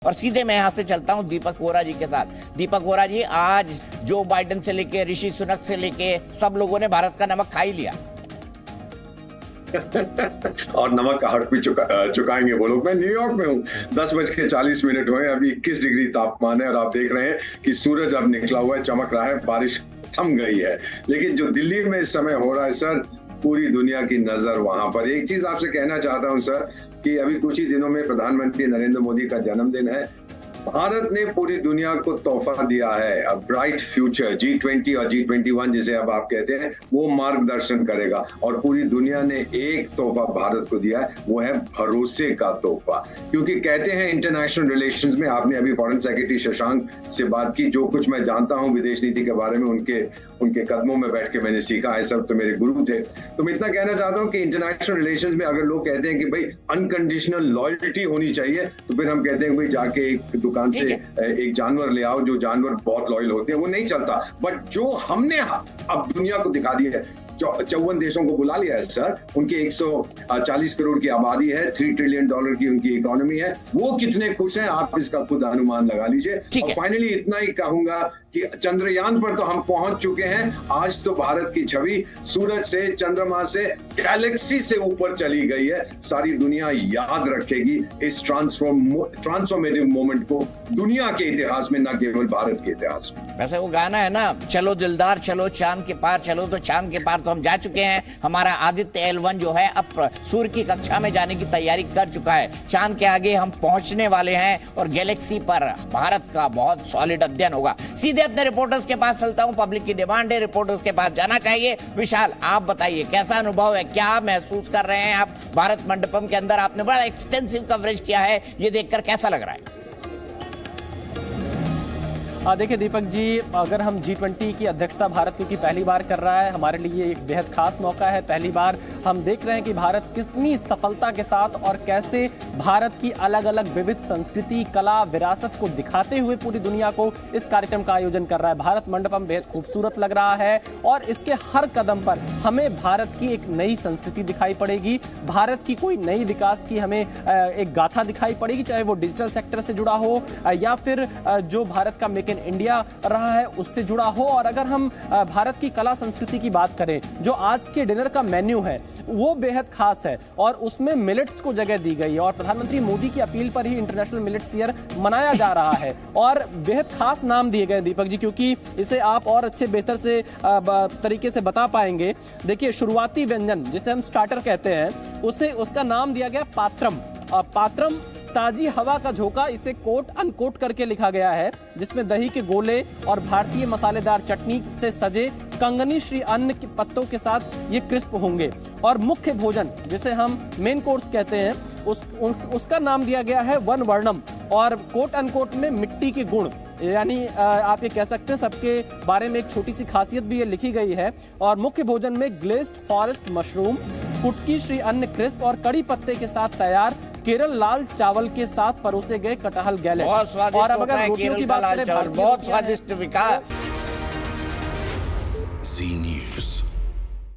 और सीधे मैं यहां से चलता हूं दीपक वोरा जी के साथ। दीपक वोरा जी, आज जो बाइडेन से लेके ऋषि सुनक से लेके सब लोगों ने भारत का नमक खा ही लिया और नमक का हक भी चुकाएंगे वो लोग। मैं न्यूयॉर्क में हूँ, 10:40 हुए, अभी 21 डिग्री तापमान है और आप देख रहे हैं कि सूरज अब निकला हुआ है, चमक रहा है, बारिश थम गई है। लेकिन जो दिल्ली में इस समय हो रहा है सर, पूरी दुनिया की नजर वहां पर। एक चीज आपसे कहना चाहता हूं सर कि अभी कुछ ही दिनों में प्रधानमंत्री नरेंद्र मोदी का जन्मदिन है। भारत ने पूरी दुनिया को तोहफा दिया है, अ ब्राइट फ्यूचर। G20 और G21 जिसे अब आप कहते हैं, वो मार्गदर्शन करेगा। और पूरी दुनिया ने एक तोहफा भारत को दिया है, वो है भरोसे का तोहफा। क्योंकि कहते हैं इंटरनेशनल रिलेशंस में, आपने अभी फॉरेन सेक्रेटरी शशांक से बात की, जो कुछ मैं जानता हूं विदेश नीति के बारे में, उनके कदमों में बैठ के मैंने सीखा है, सब तो मेरे गुरु थे। तो मैं इतना कहना चाहता हूं कि इंटरनेशनल रिलेशंस में अगर लोग कहते हैं कि भाई अनकंडीशनल लॉयल्टी होनी चाहिए, तो फिर हम कहते हैं भाई जाके एक दुकान से एक जानवर ले आओ, जो जानवर बहुत लॉयल होते हैं, वो नहीं चलता। बट जो हमने अब दुनिया को दिखा दिया है, 54 देशों को बुला लिया है सर, उनकी 140 करोड़ की आबादी है, $3 ट्रिलियन की उनकी इकोनॉमी है, वो कितने खुश हैं आप इसका खुद अनुमान लगा लीजिए। और फाइनली इतना ही कहूंगा कि चंद्रयान पर तो हम पहुंच चुके हैं। आज तो भारत की छवि सूरज से, चंद्रमा से, गैलेक्सी से ऊपर चली गई है। सारी दुनिया याद रखेगी इस ट्रांसफॉर्मेटिव मोमेंट को दुनिया के इतिहास में, न केवल भारत के इतिहास में। वैसे वो गाना है ना, चलो दिलदार चलो चांद के पार चलो, तो चांद के पार तो हम जा चुके हैं। हमारा आदित्य L1 जो है अब सूर्य की कक्षा में जाने की तैयारी कर चुका है। चांद के आगे हम पहुंचने वाले हैं और गैलेक्सी पर भारत का बहुत सॉलिड अध्ययन होगा। सीधे अपने रिपोर्टर्स के पास चलता हूं, पब्लिक की डिमांड है, रिपोर्टर्स के पास जाना चाहिए। विशाल, आप बताइए कैसा अनुभव है, क्या महसूस कर रहे हैं आप भारत मंडपम के अंदर? आपने बड़ा एक्सटेंसिव कवरेज किया है, ये देखकर कैसा लग रहा है? देखिए दीपक जी, अगर हम G20 की अध्यक्षता भारत क्योंकि पहली बार कर रहा है, हमारे लिए एक बेहद खास मौका है। पहली बार हम देख रहे हैं कि भारत कितनी सफलता के साथ और कैसे भारत की अलग अलग विविध संस्कृति, कला, विरासत को दिखाते हुए पूरी दुनिया को इस कार्यक्रम का आयोजन कर रहा है। भारत मंडपम बेहद खूबसूरत लग रहा है और इसके हर कदम पर हमें भारत की एक नई संस्कृति दिखाई पड़ेगी, भारत की कोई नई विकास की हमें एक गाथा दिखाई पड़ेगी, चाहे वो डिजिटल सेक्टर से जुड़ा हो या फिर जो भारत का मेक इन इंडिया रहा है उससे जुड़ा हो। और अगर हम भारत की कला संस्कृति की बात करें, जो आज के डिनर का मेन्यू है वो बेहद खास है और उसमें मिलेट्स को जगह दी गई है और प्रधानमंत्री मोदी की अपील पर ही इंटरनेशनल मिलेट्स ईयर मनाया जा रहा है। और बेहद खास नाम दिए गए दीपक जी, क्योंकि इसे आप और अच्छे बेहतर से तरीके से बता पाएंगे। देखिए, शुरुआती व्यंजन जिसे हम स्टार्टर कहते हैं, उसका नाम दिया गया पात्रम। पात्रम ताजी हवा का झोंका, इसे कोट अनकोट करके लिखा गया है, जिसमें दही के गोले और भारतीय मसालेदार चटनी से सजे कंगनी श्री अन्न के पत्तों के साथ ये क्रिस्प होंगे। और मुख्य भोजन जिसे हम मेन कोर्स कहते हैं, उसका नाम दिया गया है वन वर्णम और कोट अनकोट में मिट्टी के गुण, यानी आप ये कह सकते हैं सबके बारे में एक छोटी सी खासियत भी ये लिखी गई है। और मुख्य भोजन में ग्लेज्ड फॉरेस्ट मशरूम, कुटकी श्री अन्न क्रिस्प और कड़ी पत्ते के साथ तैयार केरल लाल चावल के साथ परोसे गए कटहल गैलेट। और अब अगर रोटियों की बात करें, बहुत स्वादिष्ट विकास।